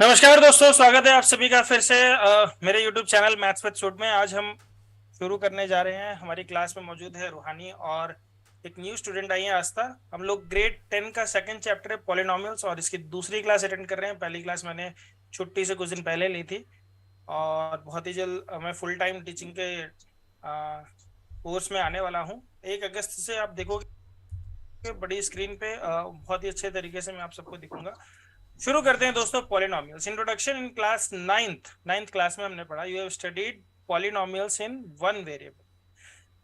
नमस्कार दोस्तों, स्वागत है आप सभी का फिर से मेरे YouTube channel maths with suit में। आज हम शुरू करने जा रहे हैं। हमारी क्लास में मौजूद है रूहानी और एक न्यू स्टूडेंट आई है आस्था। हम लोग ग्रेड 10 का सेकंड चैप्टर है पॉलिनोमियल्स और इसकी दूसरी क्लास अटेंड कर रहे हैं। पहली क्लास मैंने छुट्टी से कुछ दिन पहले ली थी और बहुत ही जल्द मैं फुल टाइम टीचिंग के कोर्स में आने वाला हूँ। 1 अगस्त से आप देखोगे बड़ी स्क्रीन पे बहुत ही अच्छे तरीके से मैं आप सबको दिखूंगा। शुरू करते हैं दोस्तों। Polynomials introduction in class ninth class में हमने पढ़ा। You have studied polynomials in one variable,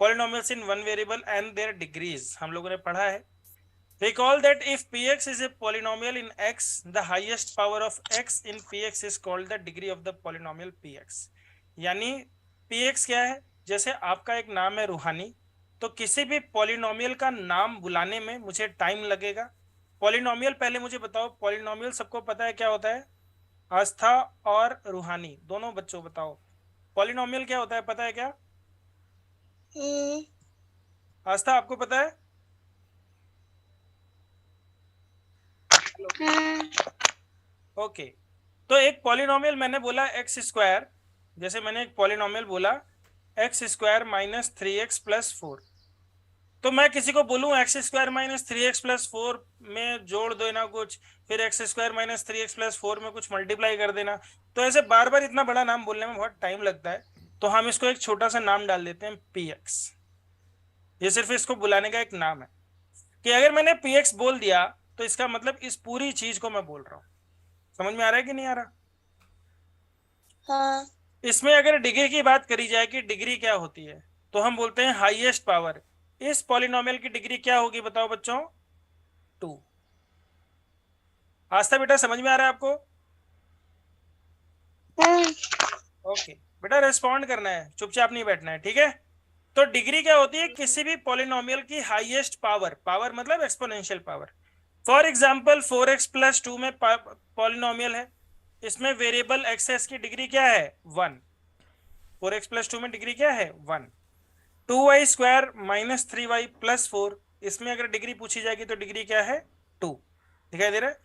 polynomials in one variable and their degrees हम लोगों ने पढ़ा है। Recall that if px is a polynomial in x, the highest power of x in px is called the degree of the polynomial px। यानी px क्या है? जैसे आपका एक नाम है रूहानी, तो किसी भी पॉलिनोमियल का नाम बुलाने में मुझे टाइम लगेगा। पॉलिनोमियल पहले मुझे बताओ, पॉलिनोमियल सबको पता है क्या होता है? आस्था और रूहानी दोनों बच्चों बताओ, पॉलिनोमियल क्या होता है? पता है क्या? आस्था आपको पता है? ओके तो एक पॉलिनोमियल मैंने बोला एक्स स्क्वायर, जैसे मैंने एक पॉलिनोमियल बोला एक्स स्क्वायर माइनस 3x+4। तो मैं किसी को बोलूं एक्स स्क्वायर माइनस 3x+4 में जोड़ देना कुछ, फिर एक्स स्क्वायर माइनस 3x+4 में कुछ मल्टीप्लाई कर देना, तो ऐसे बार बार इतना बड़ा नाम बोलने में बहुत टाइम लगता है। तो हम इसको एक छोटा सा नाम डाल देते हैं px। ये सिर्फ इसको बुलाने का एक नाम है कि अगर मैंने px बोल दिया तो इसका मतलब इस पूरी चीज को मैं बोल रहा हूं। समझ में आ रहा है कि नहीं आ रहा? हाँ। इसमें अगर डिग्री की बात करी जाए कि डिग्री क्या होती है, तो हम बोलते हैं हाईएस्ट पावर। इस पॉलिनोमियल की डिग्री क्या होगी बताओ बच्चों? 2। आस्था बेटा समझ में आ रहा है आपको? ओके बेटा, रेस्पॉन्ड करना है, चुपचाप नहीं बैठना है, ठीक है? तो डिग्री क्या होती है? किसी भी पॉलिनोमियल की हाईएस्ट पावर, पावर मतलब exponential power. For example 4x+2 में पॉलिनोमियल है, इसमें वेरिएबल एक्सेस की डिग्री क्या है? 1। 4x+2 में डिग्री क्या है? 1। 2y² माइनस 3y+4, इसमें अगर डिग्री पूछी जाएगी तो डिग्री क्या है? 2। दिखाई दे रहा है?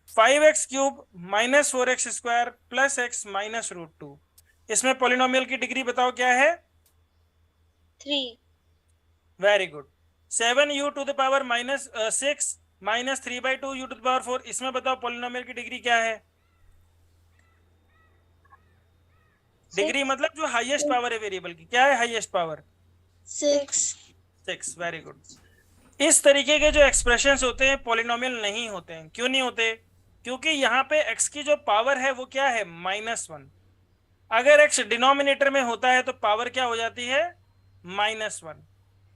5x³ minus 4x² plus x minus √2, इसमें पॉलिनोमियल की डिग्री बताओ क्या है? 3। Very good. 7u⁴ minus 6 minus 3/2u⁴, इसमें बताओ पॉलिनोमियल की डिग्री क्या है? डिग्री मतलब जो हाईएस्ट पावर है वेरिएबल की, क्या है हाईएस्ट पावर? 6। Very good. इस तरीके के जो एक्सप्रेशंस होते हैं पॉलिनोमियल नहीं होते हैं। क्यों नहीं होते? क्योंकि यहाँ पे x की जो पावर है वो क्या है? -1। अगर x डिनोमिनेटर में होता है तो पावर क्या हो जाती है? -1।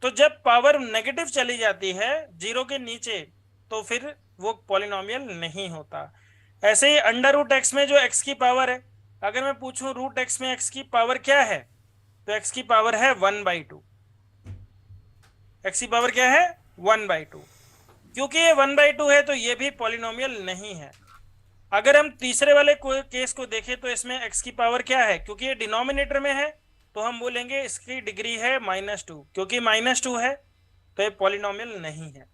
तो जब पावर नेगेटिव चली जाती है जीरो के नीचे, तो फिर वो पॉलिनोमियल नहीं होता। ऐसे ही √x में जो x की पावर है, अगर मैं पूछूं √x में x की पावर क्या है, तो x की पावर है 1/2। x की पावर क्या है? 1/2। क्योंकि ये 1/2 है तो ये भी पॉलिनोमियल नहीं है। अगर हम तीसरे वाले केस को देखें तो इसमें x की पावर क्या है? क्योंकि ये डिनोमिनेटर में है तो हम बोलेंगे इसकी डिग्री है -2। क्योंकि -2 है तो ये पॉलिनोमियल नहीं है।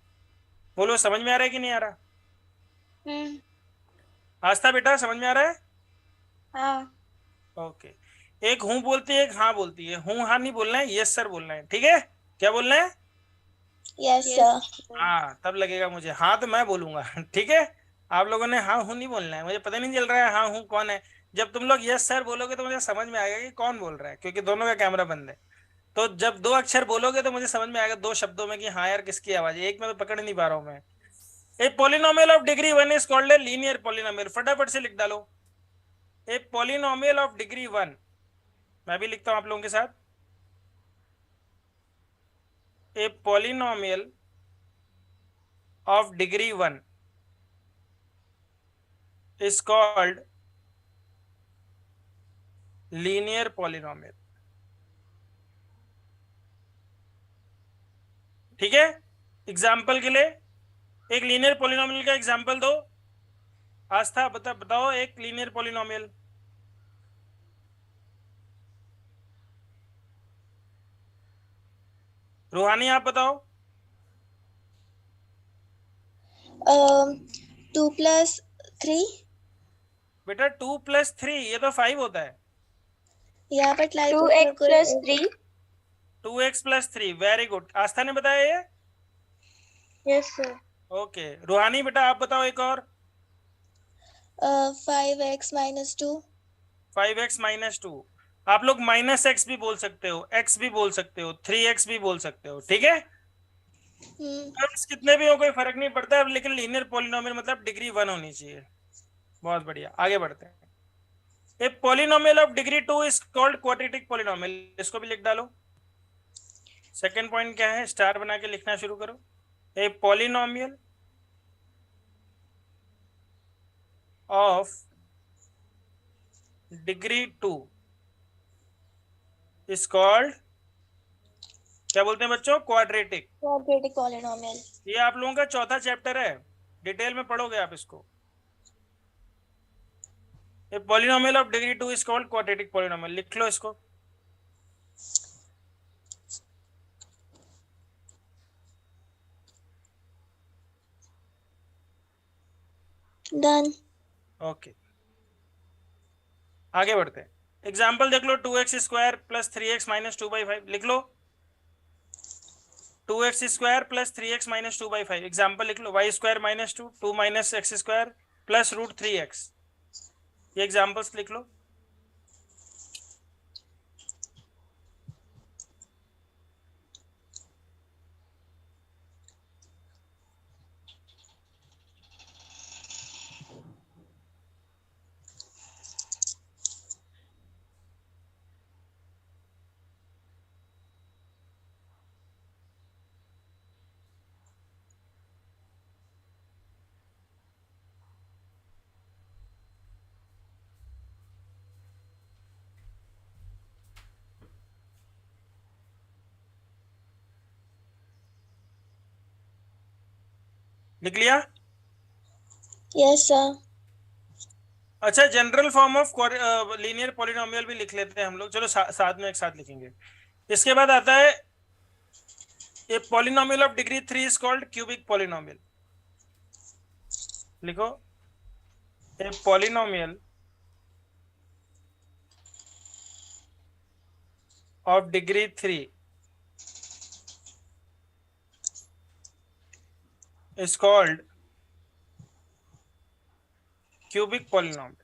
बोलो समझ में आ रहा है कि नहीं आ रहा? आस्था बेटा समझ में आ रहा है? हाँ। ओके। एक हूं बोलती है, एक हाँ बोलती है। हूं हाँ नहीं बोलना है, यस सर बोलना है, ठीक है? क्या बोलना है? Yes sir. हाँ तब लगेगा मुझे, हाँ तो मैं बोलूंगा ठीक है? आप लोगों ने हाँ हूँ नहीं बोलना है। मुझे पता नहीं चल रहा है हाँ हूँ कौन है। जब तुम लोग यस सर बोलोगे तो मुझे समझ में आएगा कि कौन बोल रहा है, क्योंकि दोनों का कैमरा बंद है। तो जब 2 अक्षर बोलोगे तो मुझे समझ में आएगा 2 शब्दों में कि हाँ यार किसकी आवाज है। एक में तो पकड़ नहीं पा रहा हूँ मैं। ए polynomial of degree 1 is called a linear polynomial. फटाफट से लिख डालो, ए पॉलिनोमियल ऑफ डिग्री 1। मैं भी लिखता हूं आप लोगों के साथ। ए polynomial of degree 1 is called linear polynomial. ठीक है? एग्जाम्पल के लिए एक लीनियर पॉलिनोमियल का एग्जाम्पल दो। आस्था बताओ एक लीनियर पॉलिनोमियल। रूहानी आप बताओ। 2 + 3। बेटा 2+3 ये तो 5 होता है। यहाँ पर 2x+3। 2x+3 very good. आस्था ने बताया ये। Yes sir. ओके रूहानी बेटा आप बताओ एक और। 5x-2। 5x-2। आप लोग -x भी बोल सकते हो, x भी बोल सकते हो, 3x भी बोल सकते हो, ठीक है। टर्म्स कितने भी हो कोई फर्क नहीं पड़ता है, लेकिन लीनियर पॉलिनोमियल मतलब डिग्री 1 होनी चाहिए। बहुत बढ़िया, आगे बढ़ते हैं। ए polynomial of degree 2 is called quadratic polynomial, इसको भी लिख डालो। सेकंड पॉइंट क्या है, स्टार बना के लिखना शुरू करो। ए polynomial of degree 2 is called, क्या बोलते हैं बच्चों, क्वाड्रेटिक। Quadratic polynomial. ये आप लोगों का चौथा चैप्टर है, डिटेल में पढ़ोगे आप इसको। ए polynomial of degree 2 is called quadratic polynomial, लिख लो इसको। डन। ओके आगे बढ़ते हैं। एग्जाम्पल देख लो, 2x² + 3x - 2/5 लिख लो। 2x² + 3x - 2/5 एग्जाम्पल लिख लो। y² - 2 2 - x² + √3x, ये एग्जाम्पल्स लिख लो। लिख लिया। Yes sir. अच्छा general form of linear polynomial भी लिख लेते हैं हम लोग, चलो साथ में एक साथ लिखेंगे। इसके बाद आता है a polynomial of degree 3 is called cubic polynomial, लिखो। A polynomial of degree 3 is called cubic polynomial.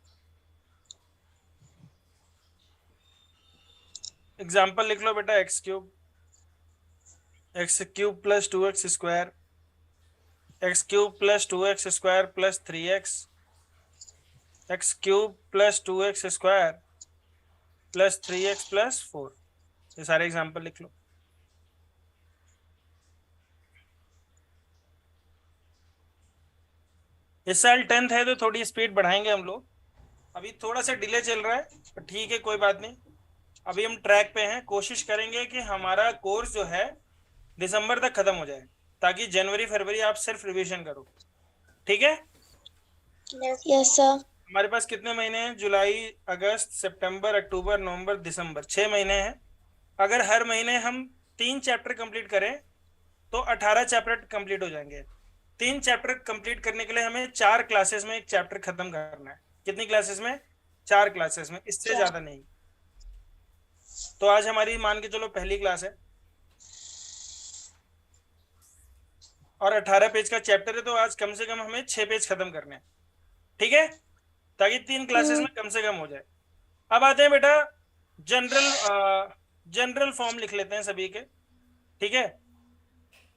Example लिख लो बेटा, x³ + 2x², x³ + 2x² + 3x, x³ + 2x² + 3x + 4, ये सारे एग्जाम्पल लिख लो। इस साल 10th है तो थोड़ी स्पीड बढ़ाएंगे हम लोग, अभी थोड़ा सा डिले चल रहा है, तो ठीक है कोई बात नहीं। अभी हम ट्रैक पे हैं, कोशिश करेंगे कि हमारा कोर्स जो है दिसंबर तक खत्म हो जाए, ताकि जनवरी फरवरी आप सिर्फ रिवीजन करो, ठीक है। Yes sir. हमारे पास कितने महीने हैं, जुलाई, अगस्त, सितंबर, अक्टूबर, नवंबर, दिसंबर, 6 महीने हैं। अगर हर महीने हम 3 चैप्टर कंप्लीट करें तो 18 चैप्टर कंप्लीट हो जाएंगे। 3 चैप्टर कंप्लीट करने के लिए हमें 4 क्लासेस में एक चैप्टर खत्म करना है। कितनी क्लासेस में, 4 क्लासेस में, इससे ज्यादा नहीं। तो आज हमारी मान के चलो पहली क्लास है और 18 पेज का चैप्टर है, तो आज कम से कम हमें 6 पेज खत्म करने हैं, ठीक है, ताकि 3 क्लासेस में कम से कम हो जाए। अब आते हैं बेटा जनरल फॉर्म लिख लेते हैं सभी के, ठीक है।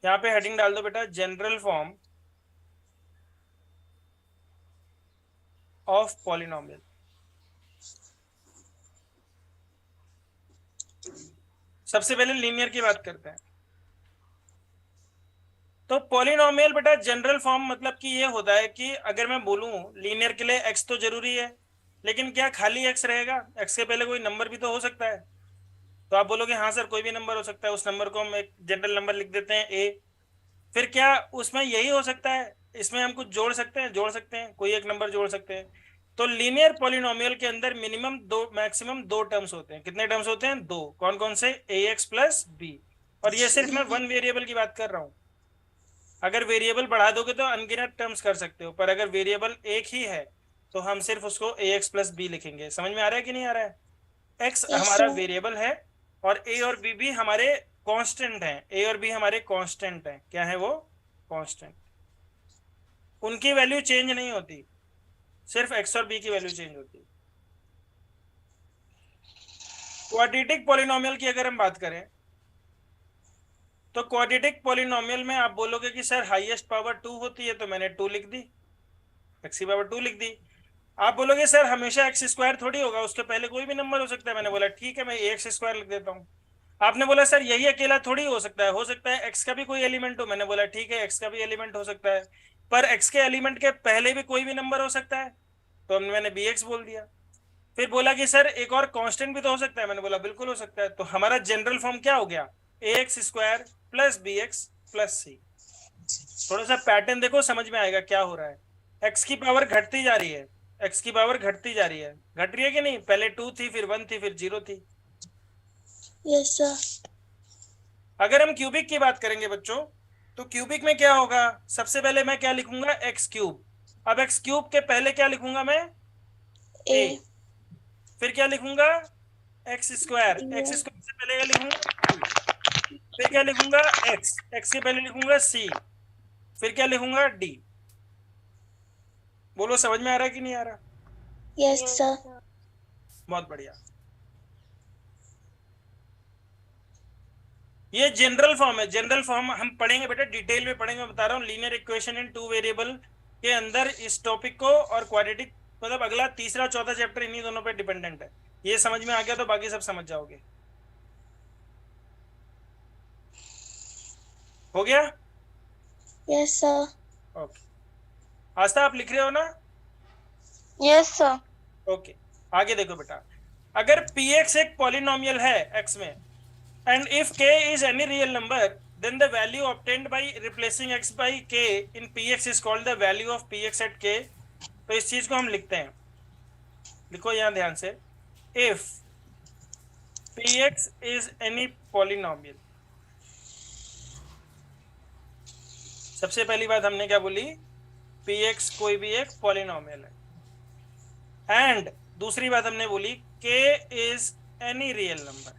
यहाँ पे हेडिंग डाल दो बेटा, जनरल फॉर्म ऑफ पॉलिनोमियल। सबसे पहले लीनियर की बात करते हैं। तो पॉलिनोमियल बेटा जनरल फॉर्म मतलब कि ये होता है कि अगर मैं बोलूं लीनियर के लिए x तो जरूरी है, लेकिन क्या खाली x रहेगा, x के पहले कोई नंबर भी तो हो सकता है। तो आप बोलोगे हाँ सर कोई भी नंबर हो सकता है, उस नंबर को हम एक जनरल नंबर लिख देते हैं a। फिर क्या उसमें यही हो सकता है, इसमें हम कुछ जोड़ सकते हैं, कोई एक नंबर जोड़ सकते हैं। तो लीनियर पॉलिनोमियल के अंदर मिनिमम मैक्सिमम 2 टर्म्स होते हैं। कितने टर्म्स होते हैं, 2। कौन कौन से, ax + b। और ये सिर्फ मैं 1 वेरिएबल की बात कर रहा हूँ। अगर वेरिएबल बढ़ा दोगे तो अनगिनत टर्म्स कर सकते हो, पर अगर वेरिएबल एक ही है तो हम सिर्फ उसको ax प्लस बी लिखेंगे। समझ में आ रहा है कि नहीं आ रहा है? x Yes, हमारा sir. वेरिएबल है और a और b भी हमारे कांस्टेंट हैं। a और b हमारे कांस्टेंट हैं। क्या है वो? कांस्टेंट। उनकी वैल्यू चेंज नहीं होती, सिर्फ x और b की वैल्यू चेंज होती है। क्वाड्रेटिक पॉलिनोमियल की अगर हम बात करें तो क्वाड्रेटिक पॉलिनोमियल में आप बोलोगे कि सर हाईएस्ट पावर 2 होती है, तो मैंने 2 लिख दी, x की पावर 2 लिख दी। आप बोलोगे सर हमेशा एक्स स्क्वायर थोड़ी होगा, उसके पहले कोई भी नंबर हो सकता है। मैंने बोला ठीक है, मैं एक्स स्क्वायर लिख देता हूँ। आपने बोला सर यही अकेला थोड़ी हो सकता है एक्स का भी कोई एलिमेंट हो। मैंने बोला ठीक है, एक्स का भी एलिमेंट हो सकता है, पर एक्स के एलिमेंट के पहले भी कोई भी नंबर हो सकता है, तो मैंने बी एक्स बोल दिया। फिर बोला कि सर एक और कांस्टेंट भी तो हो सकता है। मैंने बोला बिल्कुल हो सकता है। तो हमारा जनरल फॉर्म क्या हो गया? A X square plus B X plus C. थोड़ा सा पैटर्न देखो, समझ में आएगा क्या हो रहा है। एक्स की पावर घटती जा रही है, एक्स की पावर घटती जा रही है, घट रही है कि नहीं? पहले 2 थी, फिर 1 थी, फिर 0 थी। Yes, sir. अगर हम क्यूबिक की बात करेंगे बच्चों, तो क्यूबिक में क्या होगा? सबसे पहले मैं क्या लिखूंगा? X cube. अब एक्स क्यूब के पहले क्या लिखूंगा मैं? ए। A. फिर क्या लिखूंगा? X square. X Yeah. Square से पहले क्या लिखूंगा? बी। फिर क्या लिखूंगा? एक्स। एक्स के पहले लिखूंगा सी। फिर क्या लिखूंगा? डी। बोलो समझ में आ रहा है कि नहीं आ रहा? Yes, sir. बहुत बढ़िया। ये जनरल फॉर्म है। जनरल फॉर्म हम पढ़ेंगे बेटा, डिटेल में पढ़ेंगे। बता रहा हूँ, लीनियर इक्वेशन इन 2 वेरिएबल के अंदर इस टॉपिक को, और क्वाड्रेटिक मतलब अगला तीसरा चौथा चैप्टर इन्हीं दोनों पे डिपेंडेंट है। ये समझ में आ गया तो बाकी सब समझ जाओगे। हो गया? Yes, sir. ओके। आस्था आप लिख रहे हो ना? Yes, sir. ओके। आगे देखो बेटा, अगर px एक पॉलिनोमियल है x में, and if k is any real number, then the value obtained by replacing x by k in px is called the value of px at k। तो इस चीज को हम लिखते हैं, लिखो यहां ध्यान से, if px is any polynomial। सबसे पहली बात हमने क्या बोली? px कोई भी एक पॉलिनोमियल है। एंड दूसरी बात हमने बोली k is any real number।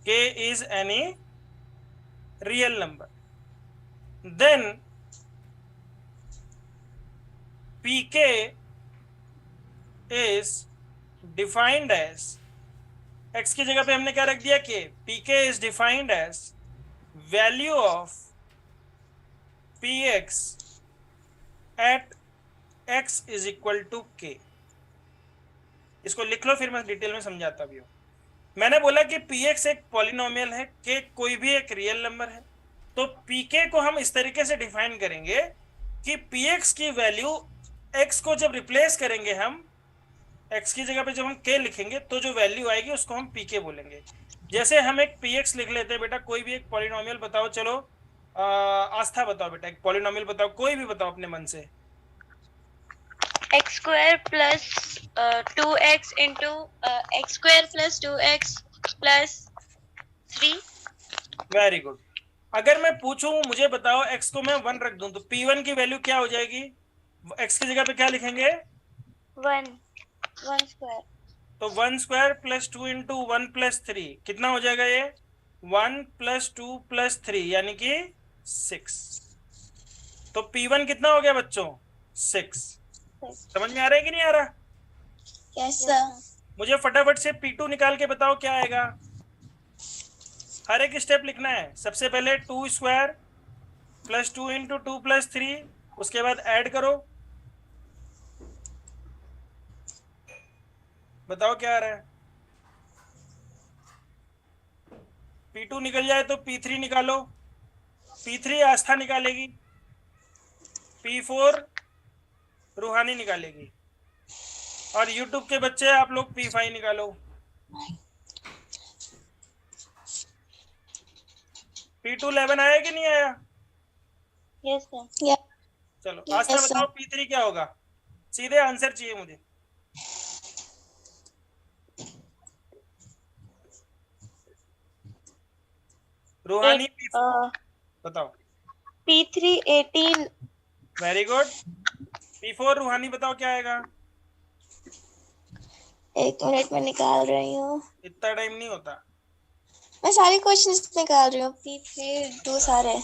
k is any real number, then pk is defined as, x की जगह पे हमने क्या रख दिया? k। pk is defined as value of px at x is equal to k। इसको लिख लो, फिर मैं डिटेल में समझाता भी हूँ। मैंने बोला कि px एक पॉलिनोमियल है, k कोई भी एक रियल नंबर है। तो pk को हम इस तरीके से डिफाइन करेंगे कि px की वैल्यू x को जब रिप्लेस करेंगे हम, x की जगह पे जब हम k लिखेंगे तो जो वैल्यू आएगी उसको हम pk बोलेंगे। जैसे हम एक px लिख लेते हैं बेटा, कोई भी एक पॉलिनोमियल बताओ। चलो आस्था बताओ बेटा, एक पॉलिनोमियल बताओ, कोई भी बताओ अपने मन से। X square plus 2x into x square plus 2x plus 3. Very good. अगर मैं पूछूं, मुझे बताओ x को मैं 1 रख दूं, तो p1 की वैल्यू क्या हो जाएगी? x की जगह पे क्या लिखेंगे? 1 square. तो 1 स्क्वायर प्लस 2 इंटू 1 प्लस 3 कितना हो जाएगा? ये 1 प्लस 2 प्लस 3 यानी कि 6। तो p1 कितना हो गया बच्चों? 6। समझ में आ रहा है कि नहीं आ रहा? Yes, sir. मुझे फटाफट से p2 निकाल के बताओ क्या आएगा। हर एक स्टेप लिखना है। सबसे पहले 2 स्क्वायर प्लस 2 इंटू 2 प्लस 3, उसके बाद ऐड करो, बताओ क्या आ रहा है। p2 निकल जाए तो p3 निकालो, p3 आस्था निकालेगी, p4 रूहानी निकालेगी, और YouTube के बच्चे आप लोग p5 निकालो। p2 11 आया कि नहीं आया? Yes, sir. Yeah. चलो Yes, आस्था sir. बताओ p3 क्या होगा? सीधे आंसर चाहिए मुझे। रूहानी p4 बताओ। P3 18. Very good. P4 रूहानी बताओ क्या आएगा? 1 मिनट में निकाल रही हूँ। इतना टाइम नहीं होता। मैं सारे क्वेश्चंस निकाल रही हूँ। P3 दो सारे।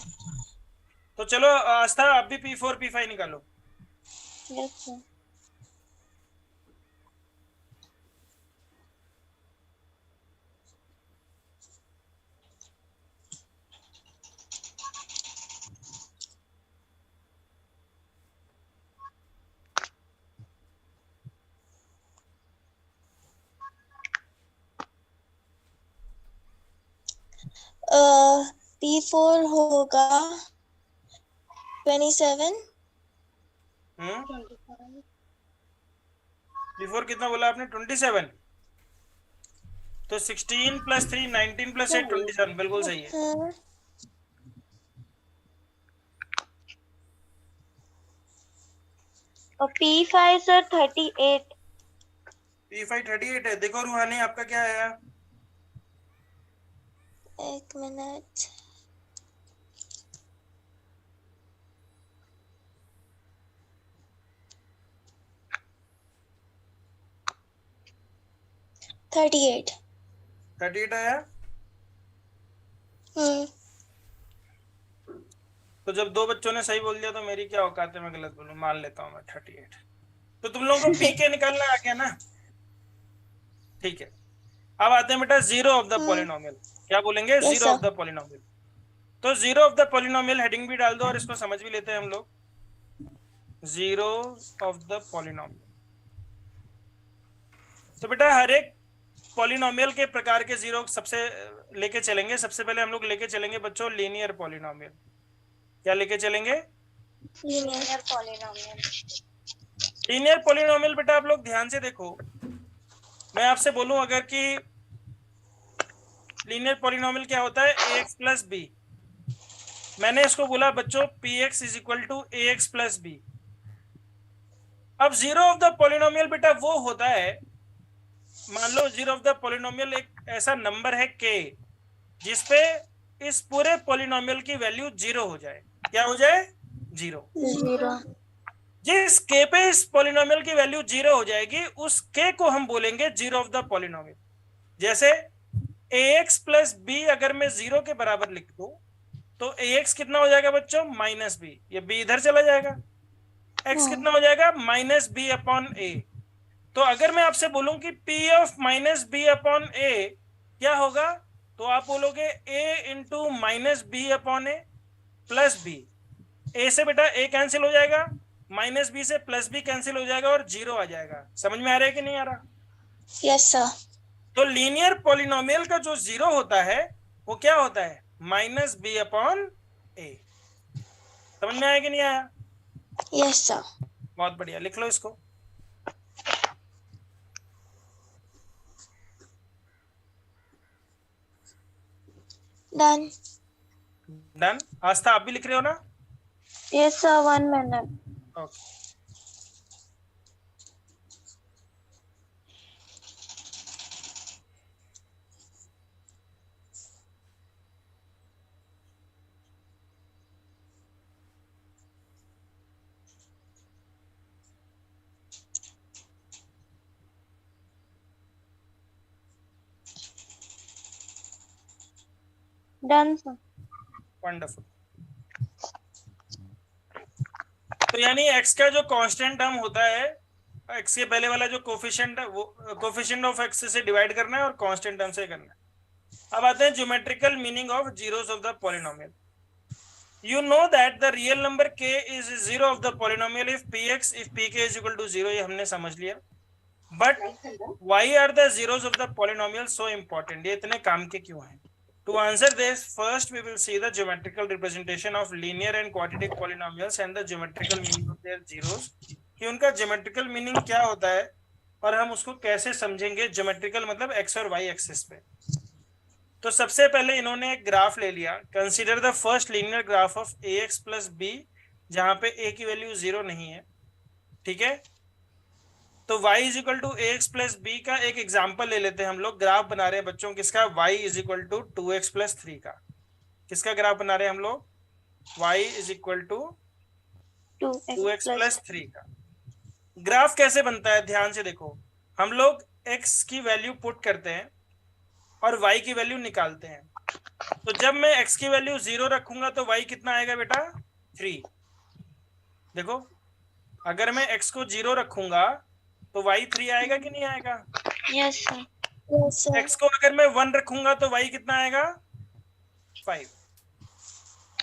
तो चलो आस्था आप भी P4 P5 निकालो। Yes sir. P4 होगा 27। P4 कितना बोला आपने? 27। तो 16 + 3 19 + 8 27 बिल्कुल सही है। और P5 सर 38। P5 38 है। देखो रूहानी आपका क्या आया? 1 मिनट। थर्टी एट 38 आया। तो जब दो बच्चों ने सही बोल दिया तो मेरी क्या औकात है मैं गलत बोलूं? मान लेता हूं मैं 38। तो तुम लोगों को पी के निकालना आ गया ना? ठीक है। अब आते हैं बेटा जीरो ऑफ द पॉलिनोमियल। क्या बोलेंगे? Yes zero sir. Of the polynomial. तो zero of the polynomial heading भी डाल दो और इसको समझ भी लेते हैं हम लोग। Zero of the polynomial. तो बेटा हर एक पॉलिनोमियल के प्रकार के जीरो सबसे लेके चलेंगे। सबसे पहले हम लोग लेके चलेंगे बच्चों लीनियर पॉलिनोमियल। क्या लेके चलेंगे? Linear polynomial. लीनियर पॉलिनोमियल बेटा आप लोग ध्यान से देखो। मैं आपसे बोलूं अगर कि लीनियर पॉलिनोमियल क्या होता है? ax + b। मैंने इसको बोला बच्चों px = ax + b। अब जीरो ऑफ द पॉलिनोमियल बेटा वो होता है, मान लो जीरो ऑफ द पॉलिनोमियल एक ऐसा नंबर है k जिसपे इस पूरे पॉलिनोमियल की वैल्यू 0 हो जाए। क्या हो जाए? 0। जिस k पे इस पॉलिनोमियल की वैल्यू 0 हो जाएगी उस k को हम बोलेंगे जीरो ऑफ द पॉलिनोमियल। जैसे ax + b अगर मैं 0 के बराबर लिख दूं तो ax कितना हो जाएगा बच्चों? -b। ये b इधर चला जाएगा। x कितना हो जाएगा? -b/a। तो अगर मैं आपसे बोलूं कि p ऑफ -b/a क्या होगा, तो आप बोलोगे a × -b/a + b। a से बेटा a कैंसिल हो जाएगा, -b से +b कैंसिल हो जाएगा और 0 आ जाएगा। समझ में आ रहा है कि नहीं आ रहा? Yes sir. तो लीनियर पॉलिनोमियल का जो 0 होता है वो क्या होता है? -b/a। समझ में आया कि नहीं आया? Yes sir. बहुत बढ़िया, लिख लो इसको। डन। डन। आस्था आप भी लिख रहे हो ना? Yes sir. 1 minute. Okay. Done sir. Wonderful. तो यानी x का जो कांस्टेंट टर्म होता है, x के पहले वाला जो कोफिशिएंट है वो कोफिशिएंट ऑफ x से डिवाइड करना है और कांस्टेंट टर्म से करना है। अब आते हैं geometrical meaning of zeros of the polynomial. You know that the real number k is zero of the polynomial if pk is equal to 0। ये हमने समझ लिया। But why are the zeros of the polynomial so important? ये इतने काम के क्यों हैं? To answer this, first we will see the geometrical representation of linear and quadratic polynomials and the geometrical meaning of their zeros। कि उनका geometrical meaning क्या होता है और हम उसको कैसे समझेंगे। geometrical मतलब x और y एक्सिस पे। तो सबसे पहले इन्होंने एक ग्राफ ले लिया। Consider the first linear graph of ax + b जहां पे a की वैल्यू 0 नहीं है। ठीक है। तो y = ax + b का एक एग्जांपल ले लेते हैं हम लोग। ग्राफ बना रहे हैं बच्चों किसका? y = 2x + 3 का। किसका ग्राफ बना रहे हैं हम लोग? y = 2x + 3 का। ग्राफ कैसे बनता है ध्यान से देखो, हम लोग x की वैल्यू पुट करते हैं और y की वैल्यू निकालते हैं। तो जब मैं x की वैल्यू 0 रखूंगा तो y कितना आएगा बेटा 3। देखो अगर मैं x को 0 रखूंगा तो y 3 आएगा कि नहीं आएगा? Yes sir. Yes sir. x को अगर मैं 1 रखूंगा तो y कितना आएगा 5।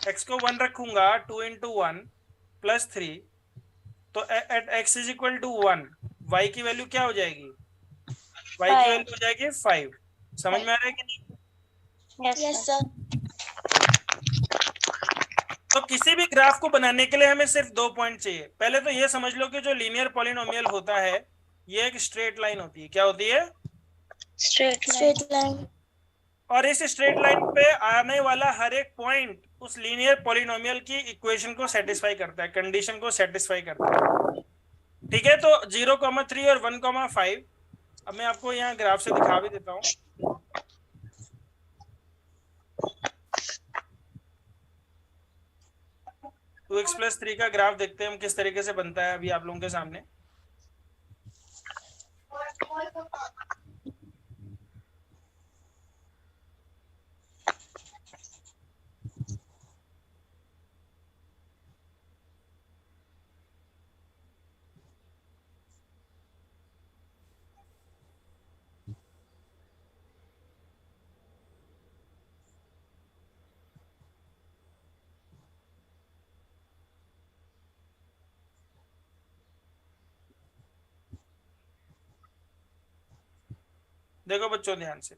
x को 1 रखूंगा 2 इंटू 1 प्लस 3, तो at x is equal to 1 y की वैल्यू क्या हो जाएगी? y की वैल्यू हो जाएगी 5। समझ में आ रहा है कि नहीं? Yes sir. तो किसी भी ग्राफ को बनाने के लिए हमें सिर्फ 2 पॉइंट चाहिए। पहले तो ये समझ लो कि जो लीनियर पॉलिनोमियल होता है ये एक स्ट्रेट लाइन होती है। क्या होती है? Straight line. और इस स्ट्रेट लाइन पे आने वाला हर एक पॉइंट उस लीनियर पॉलिनोमियल की इक्वेशन को सेटिस्फाई करता है, कंडीशन को सेटिस्फाई करता है। ठीक है, तो 0,3 और 1,5। अब मैं आपको यहाँ ग्राफ से दिखा भी देता हूँ। टू एक्स प्लस 3 का ग्राफ देखते हैं हम किस तरीके से बनता है अभी आप लोगों के सामने। देखो बच्चों ध्यान से,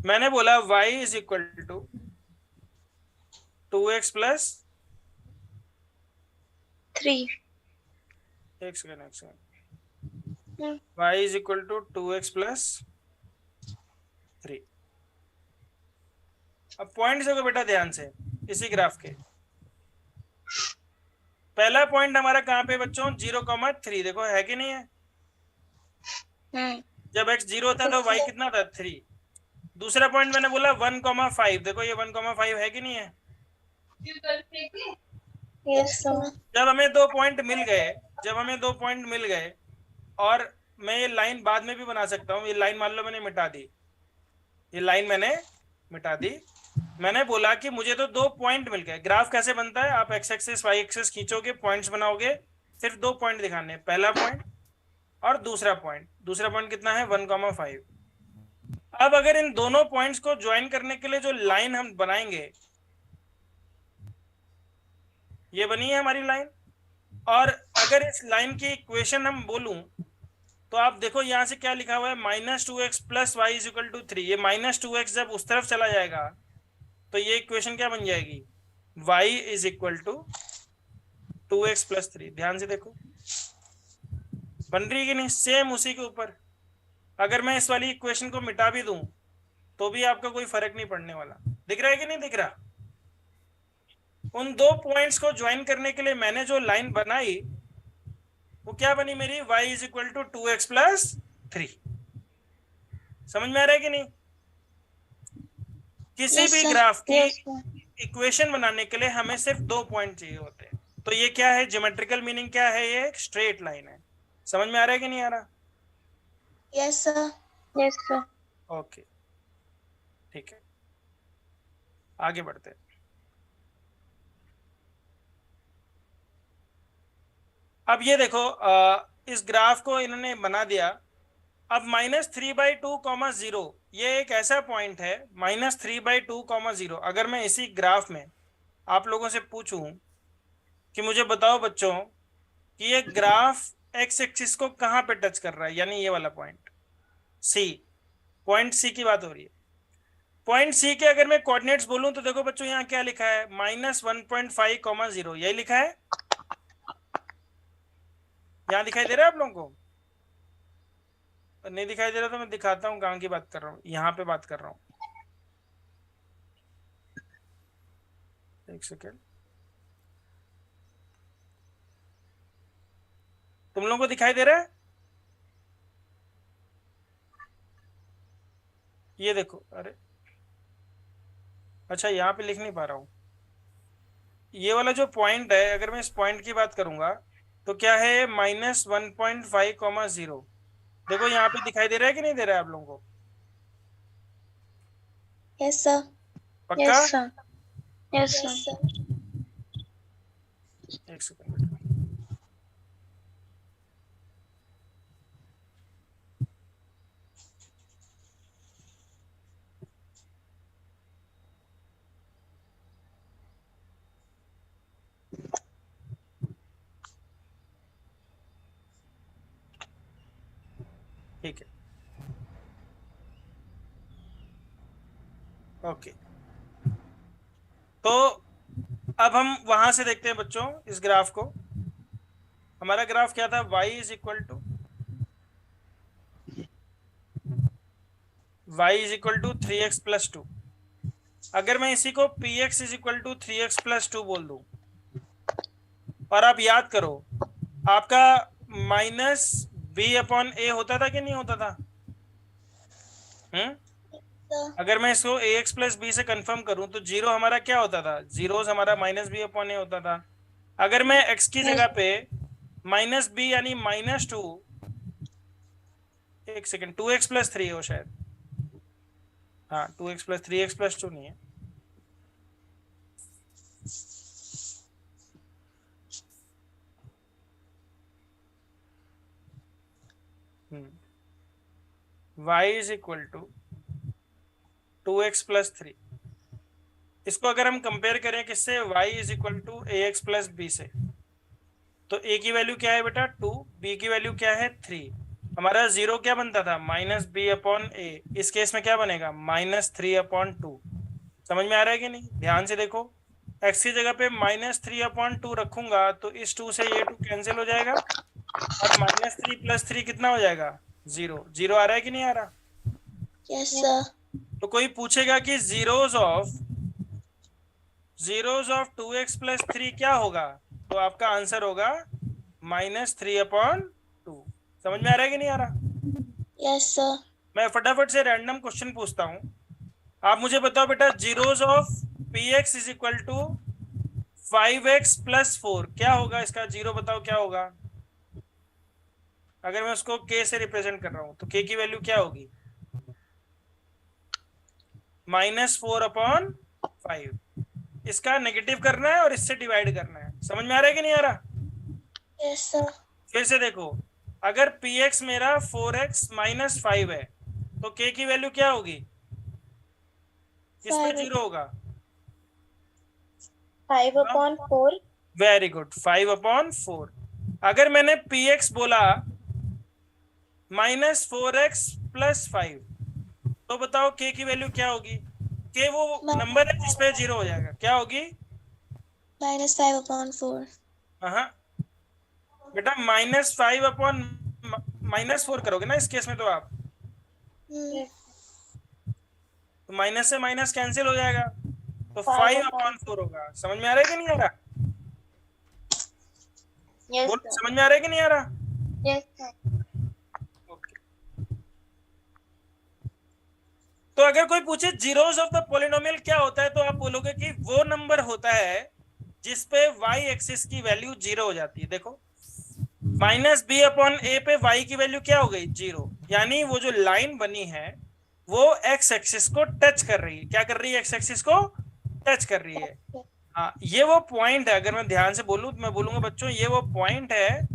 मैंने बोला y is equal to 2x plus 3। एक second y is equal to 2x plus 3। अब पॉइंट्स देखो बेटा ध्यान से, इसी ग्राफ के पहला पॉइंट हमारा कहाँ पे बच्चों 0,3। देखो है कि नहीं है? जब x 0 था तो y कितना था 3। दूसरा पॉइंट मैंने बोला 1,5। देखो ये 1,5 है कि नहीं है? Yes sir. जब हमें 2 पॉइंट मिल गए और मैं ये लाइन बाद में भी बना सकता हूँ। ये लाइन मान लो मैंने मिटा दी, ये लाइन मैंने मिटा दी। मैंने बोला कि मुझे तो 2 पॉइंट मिल गए। ग्राफ कैसे बनता है? आप x एक्सिस y एक्सिस खींचोगे, पॉइंट्स बनाओगे, सिर्फ 2 पॉइंट दिखाने हैं, पहला पॉइंट और दूसरा पॉइंट। दूसरा पॉइंट कितना है 1,5। अब अगर इन दोनों पॉइंट्स को ज्वाइन करने के लिए जो लाइन हम बनाएंगे, ये बनी है हमारी लाइन, और अगर इस लाइन की इक्वेशन हम बोलूं तो आप देखो यहां से क्या लिखा हुआ है -2x plus y is equal to 3। ये -2x जब उस तरफ चला जाएगा तो ये इक्वेशन क्या बन जाएगी y is equal to 2x plus 3। ध्यान से देखो बन रही है कि नहीं? सेम उसी के ऊपर अगर मैं इस वाली इक्वेशन को मिटा भी दूं तो भी आपका कोई फर्क नहीं पड़ने वाला। दिख रहा है कि नहीं दिख रहा? उन 2 पॉइंट्स को ज्वाइन करने के लिए मैंने जो लाइन बनाई वो क्या बनी मेरी y is equal to 2x plus 3। समझ में आ रहा है कि नहीं? किसी भी ग्राफ की इक्वेशन बनाने के लिए हमें सिर्फ 2 पॉइंट चाहिए होते हैं। तो ये क्या है? ज्योमेट्रिकल मीनिंग क्या है? ये एक स्ट्रेट लाइन है। समझ में आ रहा है कि नहीं आ रहा? Yes sir. Yes sir. Okay ठीक है, आगे बढ़ते हैं। अब ये देखो इस ग्राफ को इन्होंने बना दिया। अब -3/2, 0 ये एक ऐसा पॉइंट है -3/2, 0। अगर मैं इसी ग्राफ में आप लोगों से पूछूं कि मुझे बताओ बच्चों कि ये ग्राफ x एक्सिस को कहां पे टच कर रहा है, यानी ये वाला पॉइंट C, पॉइंट C की बात हो रही है। पॉइंट C के अगर मैं कोऑर्डिनेट्स बोलूं तो देखो बच्चों यहाँ क्या लिखा है -1.5, 0 यही लिखा है। यहाँ दिखाई दे रहा है आप लोगों को? नहीं दिखाई दे रहा तो मैं दिखाता हूँ कहाँ की बात कर रहा हूँ। यहाँ पे बात कर रहा हूँ, एक सेकेंड। तुम लोगों को दिखाई दे रहा है? ये देखो, अरे अच्छा यहाँ पे लिख नहीं पा रहा हूँ। ये वाला जो पॉइंट है, अगर मैं इस पॉइंट की बात करूंगा तो क्या है -1.5, 0। देखो यहाँ पे दिखाई दे रहा है कि नहीं दे रहा है आप लोगों को? Yes sir. पक्का? Yes sir. Yes sir. एक सेकंड। ठीक है, ओके। तो अब हम वहां से देखते हैं बच्चों इस ग्राफ को। हमारा ग्राफ क्या था? y is equal to 3x+2। अगर मैं इसी को px is equal to 3x+2 बोल दूं, और आप याद करो आपका -b/a होता था कि नहीं होता था? अगर मैं इसको ax+b से कंफर्म करूं तो जीरो हमारा क्या होता था? जीरोस हमारा -b/a होता था। अगर मैं x की जगह पे -b यानी -2, एक सेकेंड, 2x+3 हो शायद, हाँ 2x+, 3x+2 नहीं है। y is equal to 2x+3। इसको अगर हम कंपेयर करें किससे? y is equal to ax+b से, तो a की वैल्यू क्या है बेटा? 2, b की वैल्यू क्या है? 3। हमारा जीरो क्या बनता था? -b/a। इस केस में क्या बनेगा? -3/2। समझ में आ रहा है कि नहीं? ध्यान से देखो, x की जगह पे -3/2 रखूंगा तो इस 2 से ये 2 कैंसिल हो जाएगा, और -3 + 3 कितना हो जाएगा? 0। जीरो आ रहा है कि नहीं आ रहा? Yes sir. तो कोई पूछेगा कि जीरोज ऑफ 2x+3 क्या होगा, तो आपका आंसर होगा -3/2। समझ में आ रहा है कि नहीं आ रहा? Yes sir. मैं फटाफट से रैंडम क्वेश्चन पूछता हूं, आप मुझे बताओ बेटा, zeros of px is equal to 5x+4 क्या होगा? इसका जीरो बताओ क्या होगा? अगर मैं उसको k से रिप्रेजेंट कर रहा हूं तो k की वैल्यू क्या होगी? -4/5। इसका नेगेटिव करना है और इससे डिवाइड करना है। समझ में आ रहा है कि नहीं आ रहा? Yes sir. फिर से देखो, अगर px मेरा 4x-5 है तो k की वैल्यू क्या होगी? किस पे 5 जीरो होगा? 5/4। Very good, 5/4। अगर मैंने px बोला -4x+5, तो बताओ k की वैल्यू क्या होगी? k वो नंबर है जिसपे जीरो हो जाएगा, क्या होगी? -5/4। हाँ बेटा, -5/-4 करोगे ना इस केस में, तो आप तो माइनस से माइनस कैंसिल हो जाएगा, तो 5/4 होगा। समझ में आ रहा है कि नहीं आ रहा? यस बोल, सर। समझ में आ रहा है कि नहीं आ रहा? Yes sir. ओके। तो अगर कोई पूछे जीरोस ऑफ द पॉलिनोमियल क्या होता है, तो आप बोलोगे कि वो नंबर होता है जिसपे y एक्सिस की वैल्यू जीरो हो जाती है। देखो, -b/a पे y की वैल्यू क्या हो गई? जीरो। यानी वो जो लाइन बनी है वो x एक्सिस को टच कर रही है। क्या कर रही है? x एक्सिस को टच कर रही है। हाँ, ये वो पॉइंट है। अगर मैं ध्यान से बोलूं तो मैं बोलूंगा बच्चों, ये वो पॉइंट है,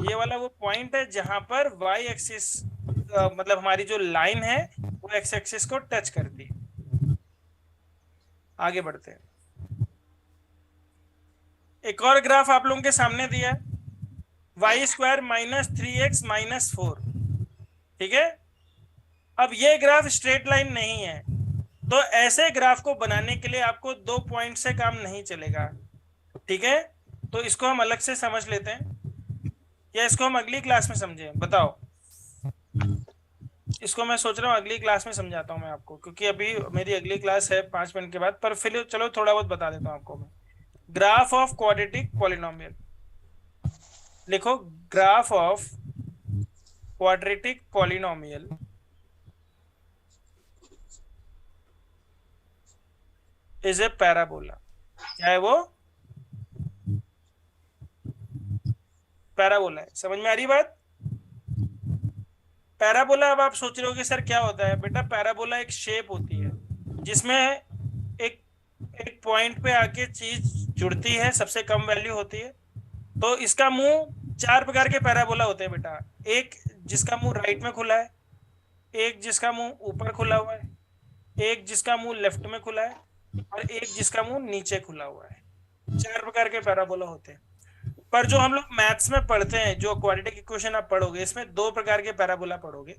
ये वाला वो पॉइंट है जहां पर y एक्सिस मतलब हमारी जो लाइन है वो x एक्सिस को टच करती है। आगे बढ़ते हैं। एक और ग्राफ आप लोगों के सामने दिया है, y² -3x-4। ठीक है, अब ये ग्राफ स्ट्रेट लाइन नहीं है, तो ऐसे ग्राफ को बनाने के लिए आपको 2 पॉइंट से काम नहीं चलेगा। ठीक है, तो इसको हम अलग से समझ लेते हैं, या इसको हम अगली क्लास में समझें? बताओ। इसको मैं सोच रहा हूँ अगली क्लास में समझाता हूँ मैं आपको, क्योंकि अभी मेरी अगली क्लास है 5 मिनट के बाद। पर फिर चलो थोड़ा बहुत बता देता हूँ आपको मैं। ग्राफ ऑफ क्वाड्रेटिक पॉलिनोमियल लिखो। Graph of quadratic polynomial is a parabola. क्या है वो? पैराबोला है। समझ में आ रही बात? पैराबोला, अब आप सोच रहे हो कि सर क्या होता है? बेटा पैराबोला एक शेप होती है जिसमें एक एक पॉइंट पे आके चीज जुड़ती है, सबसे कम वैल्यू होती है। तो इसका मुंह, 4 प्रकार के पैराबोला होते हैं बेटा। एक जिसका मुंह राइट में खुला है, एक जिसका मुंह ऊपर खुला हुआ है, एक जिसका मुंह लेफ्ट में खुला है, और एक जिसका मुंह नीचे खुला हुआ है। 4 प्रकार के पैराबोला होते हैं। पर जो हम लोग मैथ्स में पढ़ते हैं, जो क्वाड्रेटिक इक्वेशन आप पढ़ोगे, इसमें 2 प्रकार के पैराबोला पढ़ोगे।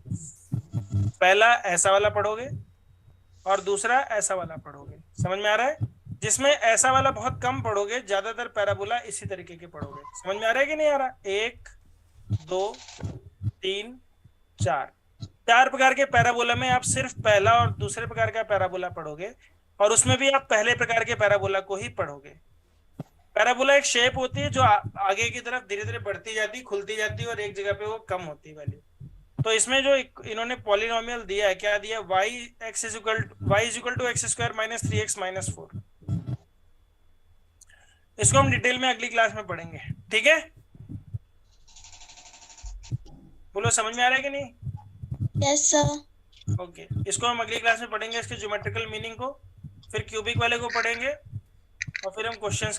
पहला ऐसा वाला पढ़ोगे और दूसरा ऐसा वाला पढ़ोगे। समझ में आ रहा है? जिसमें ऐसा वाला बहुत कम पढ़ोगे, ज्यादातर पैराबोला इसी तरीके के पढ़ोगे। समझ में आ रहा है कि नहीं आ रहा? 1 2 3 4 4 प्रकार के पैराबोला में आप सिर्फ पहला और दूसरे प्रकार का पैराबोला पढ़ोगे, और उसमें भी आप पहले प्रकार के पैराबोला को ही पढ़ोगे। पैराबोला एक शेप होती है जो आगे की तरफ धीरे धीरे बढ़ती जाती, खुलती जाती है, और एक जगह पे वो कम होती वैल्यू। तो इसमें जो इन्होंने पॉलिनोमियल दिया है, क्या दिया? y is equal to x square minus 3x minus 4। इसको हम डिटेल में अगली क्लास में पढ़ेंगे, ठीक है? बोलो, समझ में आ रहा है कि नहीं? Yes sir. ओके, इसको हम अगली क्लास में पढ़ेंगे, इसके ज्योमेट्रिकल मीनिंग को। फिर क्यूबिक वाले को पढ़ेंगे, और फिर हम क्वेश्चंस